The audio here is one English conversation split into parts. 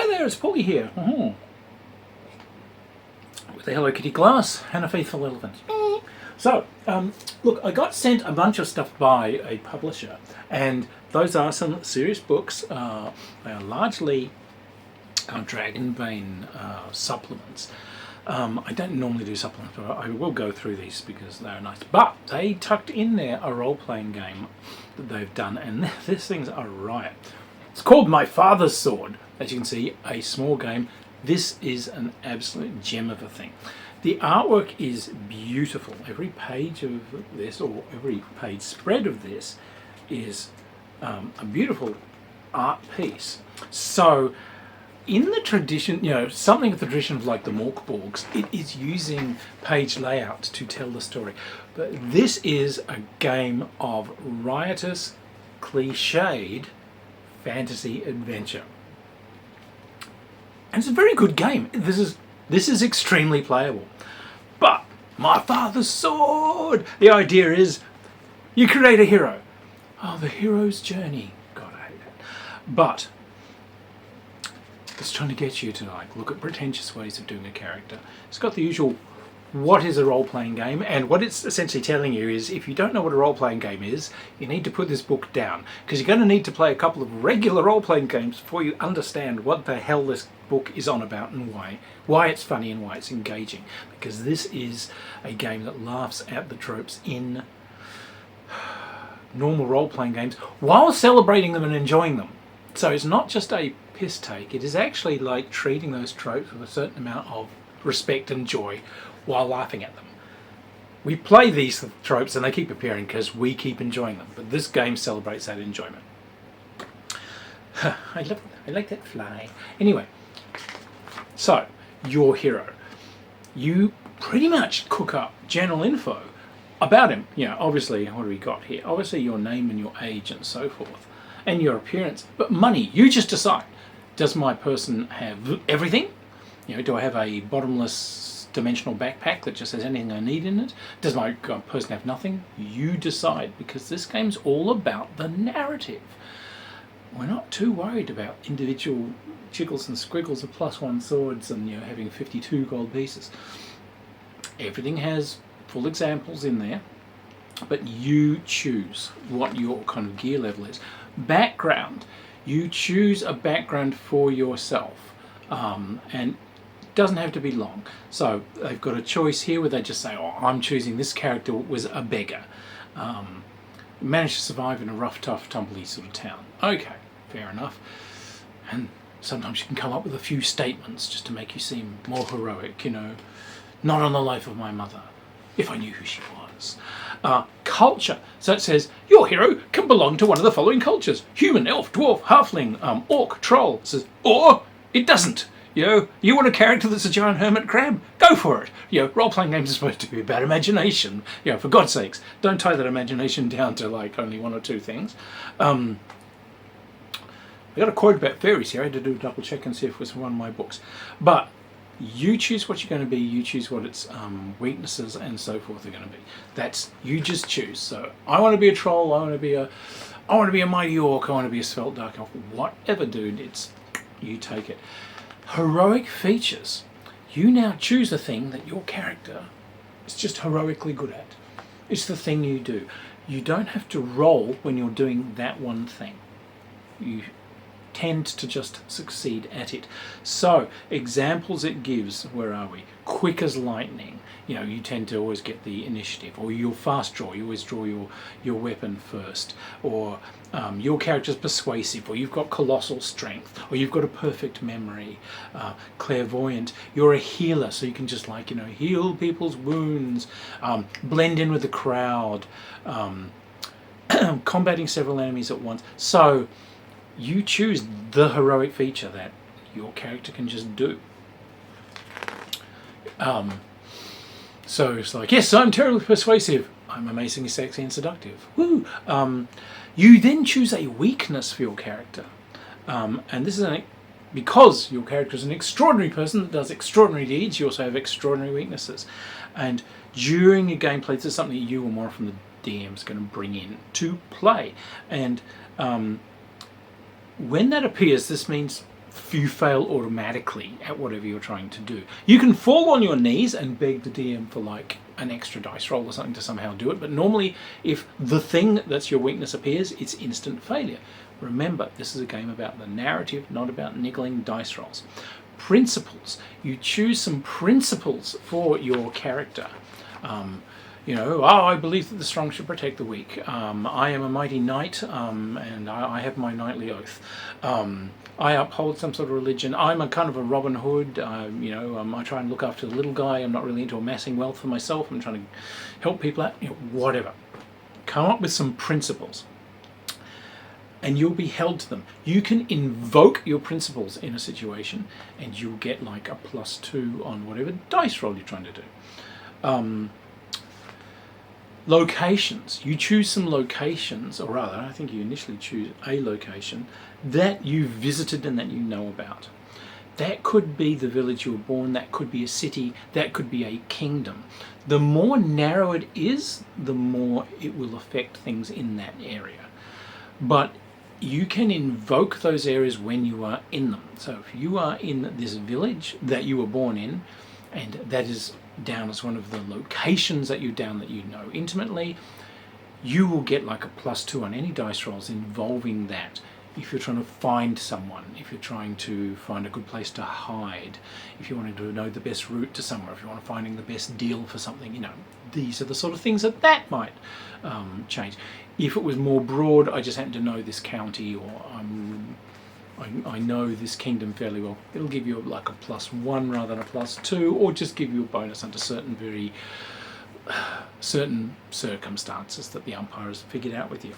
Hi there, it's Paulie here. With a Hello Kitty glass and a faithful elephant. So, look, I got sent a bunch of stuff by a publisher, and those are some serious books. They are largely Dragonbane supplements. I don't normally do supplements, but I will go through these because they're nice. But they tucked in there a role-playing game that they've done, and these things are riot. It's called My Father's Sword. As you can see, a small game. This is an absolute gem of a thing. The artwork is beautiful. Every page of this, or every page spread of this, is a beautiful art piece. So, in the tradition, something of the tradition of like the Morkborgs, it is using page layout to tell the story. But this is a game of riotous, cliched fantasy adventure. And it's a very good game. This is extremely playable. But My Father's Sword! The idea is you create a hero. Oh, the hero's journey. God, I hate that. But it's trying to get you to look at pretentious ways of doing a character. It's got the usual, what is a role-playing game? And what it's essentially telling you is, if you don't know what a role-playing game is, you need to put this book down, because you're going to need to play a couple of regular role-playing games before you understand what the hell this book is on about and why it's funny and why it's engaging. Because this is a game that laughs at the tropes in normal role-playing games while celebrating them and enjoying them. So it's not just a piss take, it is actually like treating those tropes with a certain amount of respect and joy while laughing at them. We play these tropes and they keep appearing because we keep enjoying them, but this game celebrates that enjoyment. I like that fly. Anyway, so your hero, you pretty much cook up general info about him. Obviously, what do we got here? Obviously your name and your age and so forth, and your appearance. But money, you just decide. Does my person have everything? Do I have a bottomless dimensional backpack that just has anything I need in it? Does my person have nothing? You decide, because this game's all about the narrative. We're not too worried about individual jiggles and squiggles of +1 swords and having 52 gold pieces. Everything has full examples in there, but you choose what your kind of gear level is. Background, you choose a background for yourself, and it doesn't have to be long. So they've got a choice here where they just say, oh, I'm choosing this character was a beggar, managed to survive in a rough, tough, tumbly sort of town. Okay, fair enough. And sometimes you can come up with a few statements just to make you seem more heroic, not on the life of my mother, if I knew who she was. Culture. So it says, your hero can belong to one of the following cultures: human, elf, dwarf, halfling, orc, troll. It says, or it doesn't. You want a character that's a giant hermit crab? Go for it. Role-playing games are supposed to be about imagination. For God's sakes, don't tie that imagination down to only one or two things. I got a quote about fairies here. I had to do a double check and see if it was one of my books. But you choose what you're going to be. You choose what its weaknesses and so forth are going to be. You just choose. So I want to be a troll. I want to be a mighty orc. I want to be a svelte dark elf. Whatever, dude. You take it. Heroic features. You now choose a thing that your character is just heroically good at. It's the thing you do. You don't have to roll when you're doing that one thing. You tend to just succeed at it. So, examples it gives, where are we? Quick as lightning. You tend to always get the initiative, or you'll fast draw, you always draw your weapon first, or your character's persuasive, or you've got colossal strength, or you've got a perfect memory. Clairvoyant, you're a healer, so you can just heal people's wounds, blend in with the crowd, combating several enemies at once. So you choose the heroic feature that your character can just do. So it's like, yes, I'm terribly persuasive. I'm amazingly sexy and seductive. Woo! You then choose a weakness for your character. And this is because your character is an extraordinary person that does extraordinary deeds, you also have extraordinary weaknesses. And during your gameplay, this is something you or more from the DM is going to bring in to play. And when that appears, this means you fail automatically at whatever you're trying to do. You can fall on your knees and beg the DM for like an extra dice roll or something to somehow do it, but normally if the thing that's your weakness appears, it's instant failure. Remember, this is a game about the narrative, not about niggling dice rolls. Principles. You choose some principles for your character. I believe that the strong should protect the weak. I am a mighty knight, and I have my knightly oath. I uphold some sort of religion. I'm a kind of a Robin Hood. I try and look after the little guy. I'm not really into amassing wealth for myself. I'm trying to help people out. Whatever. Come up with some principles, and you'll be held to them. You can invoke your principles in a situation, and you'll get like a +2 on whatever dice roll you're trying to do. Locations. You choose some locations, or rather, I think you initially choose a location that you visited and that you know about. That could be the village you were born, that could be a city, that could be a kingdom. The more narrow it is, the more it will affect things in that area. But you can invoke those areas when you are in them. So if you are in this village that you were born in, and that is down as one of the locations that you know intimately, you will get like a +2 on any dice rolls involving that. If you're trying to find someone, if you're trying to find a good place to hide, if you wanted to know the best route to somewhere, if you want to finding the best deal for something, these are the sort of things that might change. If it was more broad, I just happen to know this county, or I know this kingdom fairly well, it'll give you like a +1 rather than a +2, or just give you a bonus under certain circumstances that the umpire has figured out with you.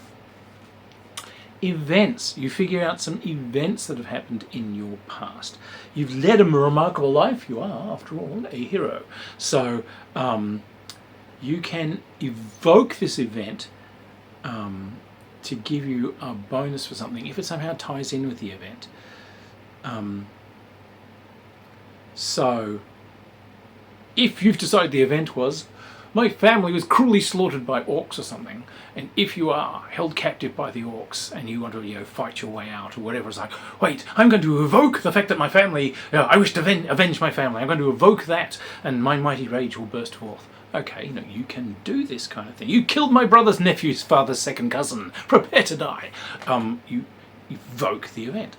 Events. You figure out some events that have happened in your past. You've led a remarkable life. You are, after all, a hero. So you can evoke this event to give you a bonus for something if it somehow ties in with the event. So if you've decided the event was, my family was cruelly slaughtered by orcs or something, and if you are held captive by the orcs and you want to fight your way out or whatever, it's like, wait, I'm going to evoke the fact that my family, I wish to avenge my family, I'm going to evoke that and my mighty rage will burst forth. Okay, you can do this kind of thing. You killed my brother's nephew's father's second cousin. Prepare to die. You evoke the event.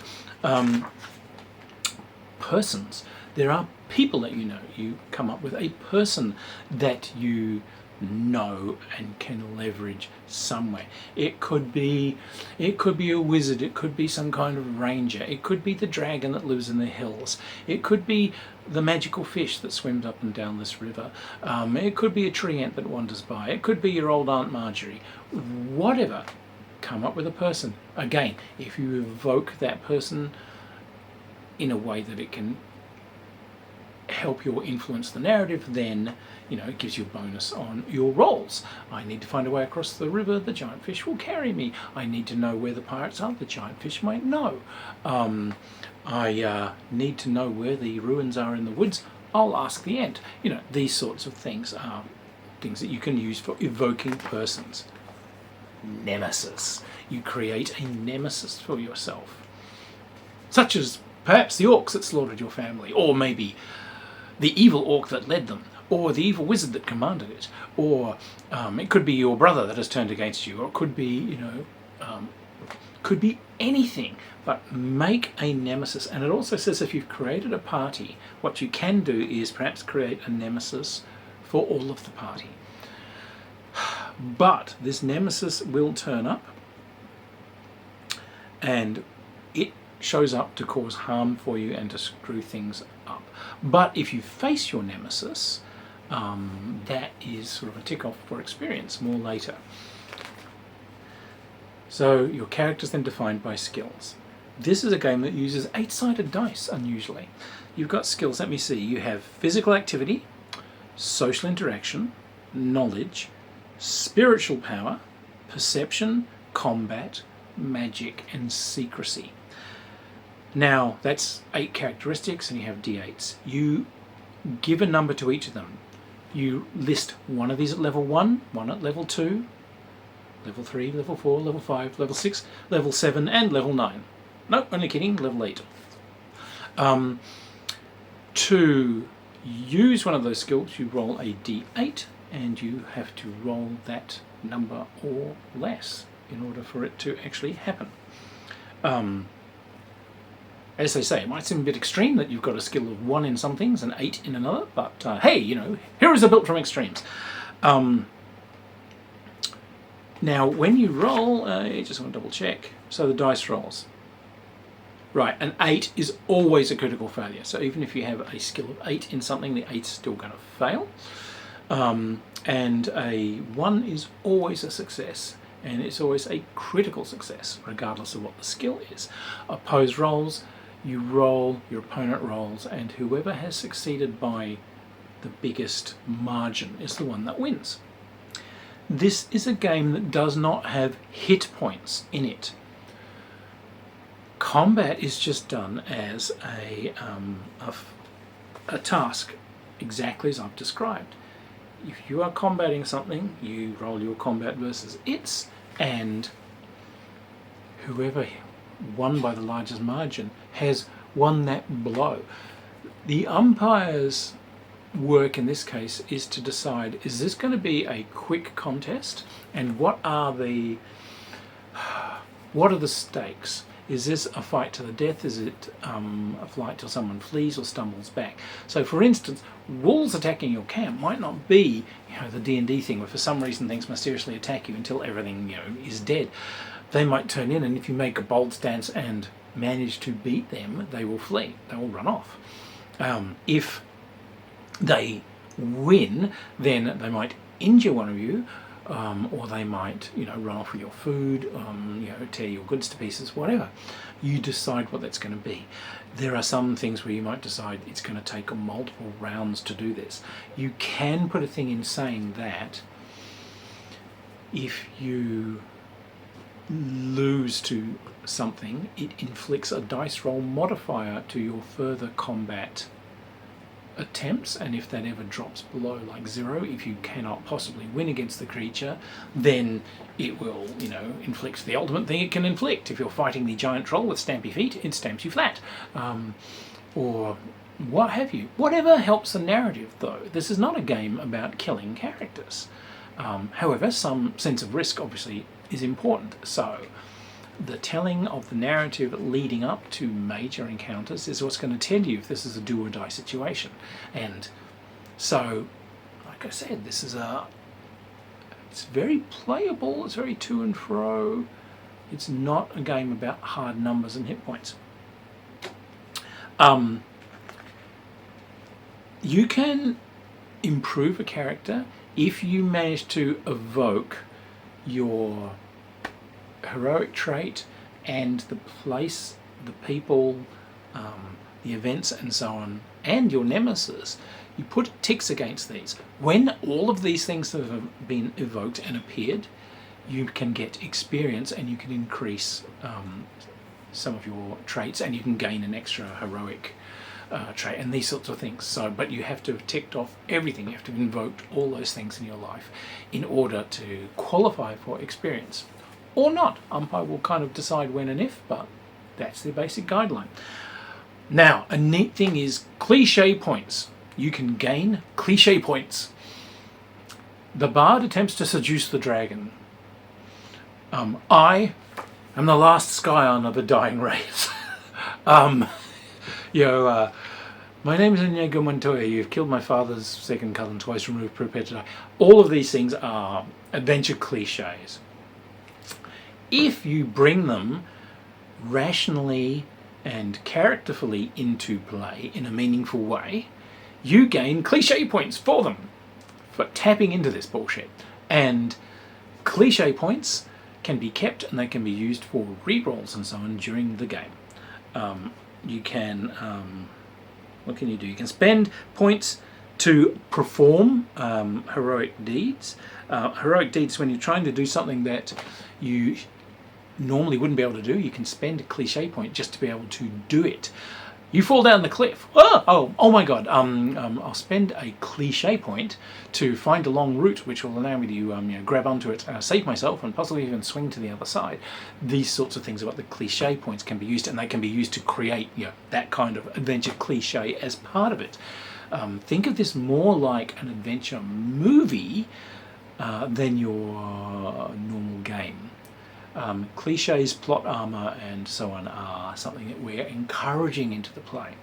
Persons. There are people that you know. You come up with a person that you know and can leverage some way. It could be a wizard, it could be some kind of ranger, it could be the dragon that lives in the hills, it could be the magical fish that swims up and down this river, it could be a tree ant that wanders by, it could be your old Aunt Marjorie. Whatever, come up with a person. Again, if you evoke that person in a way that it can help you influence the narrative, then it gives you a bonus on your rolls. I need to find a way across the river, the giant fish will carry me. I need to know where the pirates are, the giant fish might know. I need to know where the ruins are in the woods, I'll ask the ant. These sorts of things are things that you can use for evoking persons. Nemesis. You create a nemesis for yourself, such as perhaps the orcs that slaughtered your family, or maybe the evil orc that led them, or the evil wizard that commanded it, or it could be your brother that has turned against you, or it could be, could be anything, but make a nemesis. And it also says if you've created a party, what you can do is perhaps create a nemesis for all of the party. But this nemesis will turn up, and it shows up to cause harm for you and to screw things up. But if you face your nemesis, that is sort of a tick off for experience more later. So your character's then defined by skills. This is a game that uses 8-sided dice, unusually. You've got skills, let me see, you have physical activity, social interaction, knowledge, spiritual power, perception, combat, magic, and secrecy. Now, that's 8 characteristics, and you have d8s. You give a number to each of them. You list one of these at level 1, one at level 2, level 3, level 4, level 5, level 6, level 7, and level 9. No, only kidding, level 8. To use one of those skills, you roll a d8 and you have to roll that number or less in order for it to actually happen. As they say, it might seem a bit extreme that you've got a skill of 1 in some things and 8 in another, but hey, heroes are built from extremes. Now, when you roll, I just want to double check. So the dice rolls. Right, an 8 is always a critical failure. So even if you have a skill of 8 in something, the 8's still going to fail. And a 1 is always a success. And it's always a critical success, regardless of what the skill is. Opposed rolls, you roll, your opponent rolls, and whoever has succeeded by the biggest margin is the one that wins. This is a game that does not have hit points in it. Combat is just done as a task, exactly as I've described. If you are combating something, you roll your combat versus its, and whoever won by the largest margin has won that blow. The umpire's work in this case is to decide, is this going to be a quick contest, and what are the stakes? Is this a fight to the death? Is it a fight till someone flees or stumbles back? So, for instance, wolves attacking your camp might not be, the D&D thing where for some reason things mysteriously attack you until everything, is dead. They might turn in, and if you make a bold stance and manage to beat them, they will flee. They will run off. If they win, then they might injure one of you, or they might, run off with your food, tear your goods to pieces, whatever. You decide what that's going to be. There are some things where you might decide it's going to take multiple rounds to do this. You can put a thing in saying that if you lose to something, it inflicts a dice roll modifier to your further combat attempts, and if that ever drops below like 0, if you cannot possibly win against the creature, then it will, inflict the ultimate thing it can inflict. If you're fighting the giant troll with stampy feet, it stamps you flat, or what have you. Whatever helps the narrative, though. This is not a game about killing characters. However, some sense of risk obviously is important. So the telling of the narrative leading up to major encounters is what's going to tell you if this is a do or die situation. And so, like I said, it's very playable, it's very to and fro. It's not a game about hard numbers and hit points. You can improve a character if you manage to evoke your heroic trait and the place, the people, the events and so on, and your nemesis. You put ticks against these. When all of these things have been evoked and appeared, you can get experience and you can increase some of your traits, and you can gain an extra heroic trait and these sorts of things. So, but you have to have ticked off everything. You have to have invoked all those things in your life in order to qualify for experience. Or not. Umpire will kind of decide when and if, but that's the basic guideline. Now, a neat thing is cliche points. You can gain cliche points. The bard attempts to seduce the dragon. I am the last scion of the dying race. My name is Inigo Montoya. You've killed my father's second cousin, twice removed, prepared to die. All of these things are adventure cliches. If you bring them rationally and characterfully into play in a meaningful way, you gain cliche points for them, for tapping into this bullshit. And cliche points can be kept and they can be used for rerolls and so on during the game. You can, what can you do? You can spend points to perform heroic deeds. Heroic deeds, when you're trying to do something that you normally wouldn't be able to do, you can spend a cliche point just to be able to do it. You fall down the cliff. Oh my God. I'll spend a cliche point to find a long route which will allow me to grab onto it, save myself, and possibly even swing to the other side. These sorts of things about the cliche points can be used, and they can be used to create that kind of adventure cliche as part of it. Think of this more like an adventure movie than your normal game. Cliches, plot armor, and so on are something that we're encouraging into the play.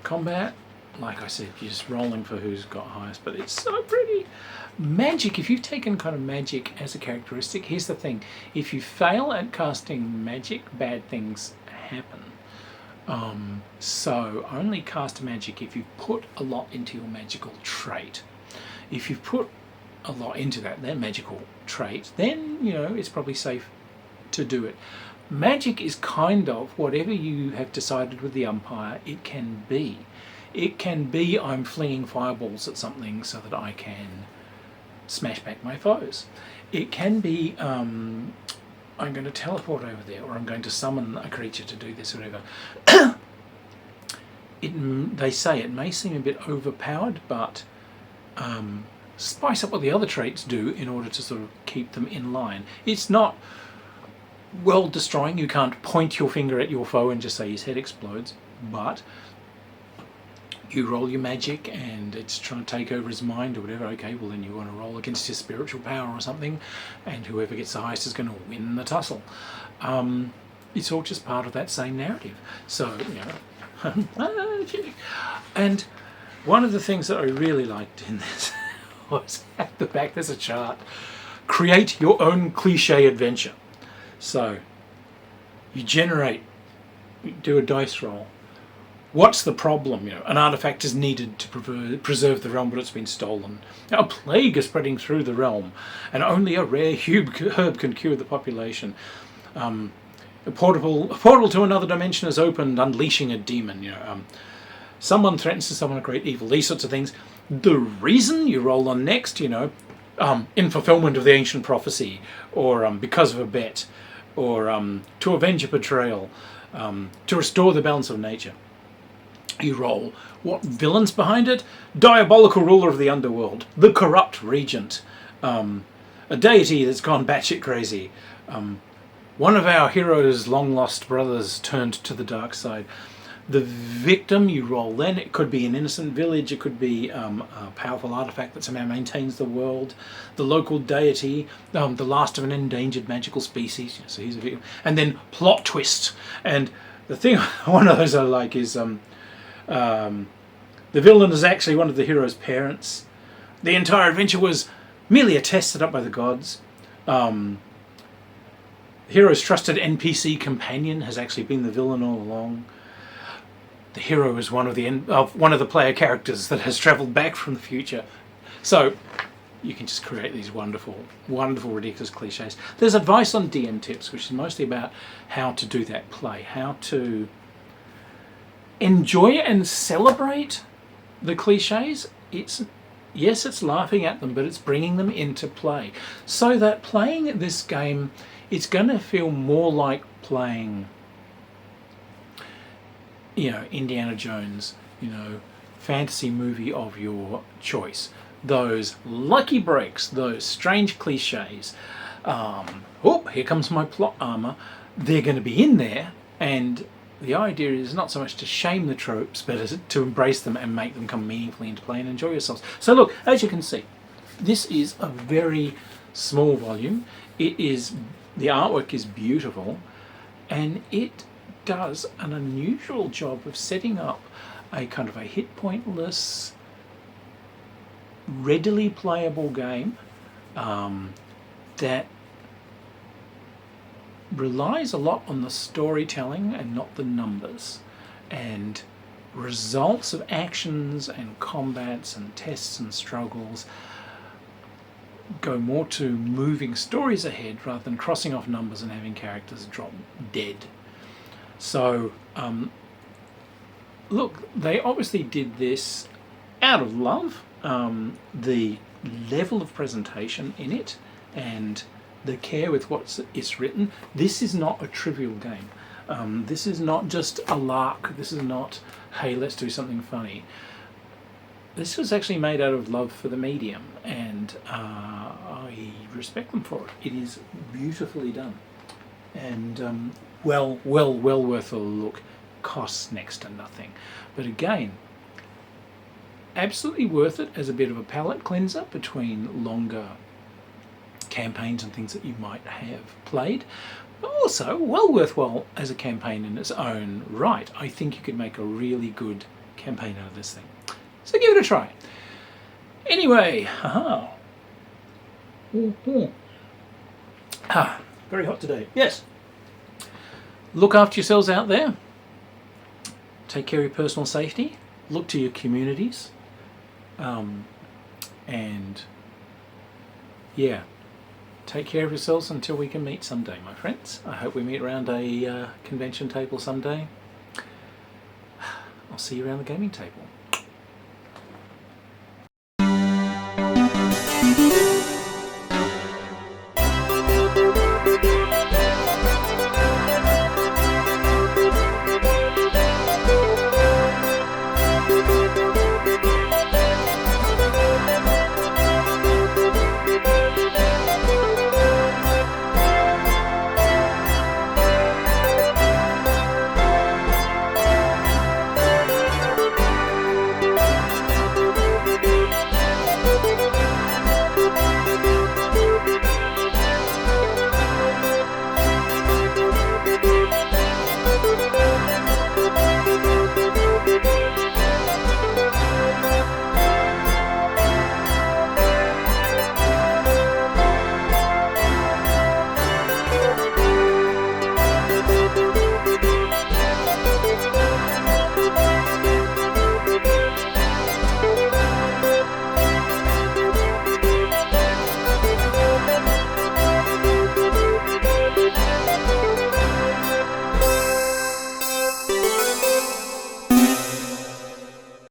Combat, like I said, you're just rolling for who's got highest, but it's so pretty. Magic, if you've taken kind of magic as a characteristic, here's the thing. If you fail at casting magic, bad things happen. So only cast magic if you've put a lot into your magical trait. If you've put a lot into that magical trait, then it's probably safe to do it. Magic is kind of whatever you have decided with the umpire it can be. It can be I'm flinging fireballs at something so that I can smash back my foes. It can be I'm going to teleport over there, or I'm going to summon a creature to do this or whatever. They say it may seem a bit overpowered, but spice up what the other traits do in order to sort of keep them in line. It's not world destroying. You can't point your finger at your foe and just say his head explodes, but you roll your magic and it's trying to take over his mind or whatever. Okay, well then you want to roll against his spiritual power or something, and whoever gets the highest is going to win the tussle. It's all just part of that same narrative. So and one of the things that I really liked in this was at the back there's a chart. Create your own cliche adventure. So you do a dice roll. What's the problem? An artifact is needed to preserve the realm, but it's been stolen. A plague is spreading through the realm, and only a rare herb can cure the population. A portal to another dimension is opened, unleashing a demon. Someone threatens to summon a great evil. These sorts of things. The reason you roll on next, in fulfillment of the ancient prophecy, or because of a bet, or to avenge a betrayal, to restore the balance of nature. You roll what villain's behind it? Diabolical ruler of the underworld, the corrupt regent, a deity that's gone batshit crazy, one of our heroes' long lost brothers turned to the dark side. The victim you roll then, it could be an innocent village, it could be a powerful artifact that somehow maintains the world, the local deity, the last of an endangered magical species, so he's a victim, and then plot twist. And the thing, one of those I like is the villain is actually one of the hero's parents. The entire adventure was merely a test set up by the gods. The hero's trusted NPC companion has actually been the villain all along. The hero is one of the player characters that has travelled back from the future. So you can just create these wonderful, wonderful, ridiculous cliches. There's advice on DM tips, which is mostly about how to do that play, how to enjoy and celebrate the cliches. It's laughing at them, but it's bringing them into play. So that playing this game, it's going to feel more like playing, Indiana Jones, fantasy movie of your choice. Those lucky breaks, those strange cliches. Here comes my plot armor. They're going to be in there, and the idea is not so much to shame the tropes, but to embrace them and make them come meaningfully into play and enjoy yourselves. So look, as you can see, this is a very small volume. The artwork is beautiful, and it does an unusual job of setting up a kind of a hit pointless, readily playable game that relies a lot on the storytelling and not the numbers, and results of actions and combats and tests and struggles go more to moving stories ahead rather than crossing off numbers and having characters drop dead. So look, they obviously did this out of love. The level of presentation in it and the care with what it's written. This is not a trivial game. This is not just a lark. This is not, hey, let's do something funny. This was actually made out of love for the medium, and I respect them for it. It is beautifully done, and well worth a look. Costs next to nothing, but again, absolutely worth it as a bit of a palate cleanser between longer campaigns and things that you might have played. But also well worthwhile as a campaign in its own right. I think you could make a really good campaign out of this thing. So give it a try. Anyway, haha. Very hot today. Yes. Look after yourselves out there. Take care of your personal safety. Look to your communities. And yeah, take care of yourselves until we can meet someday, my friends. I hope we meet around a convention table someday. I'll see you around the gaming table.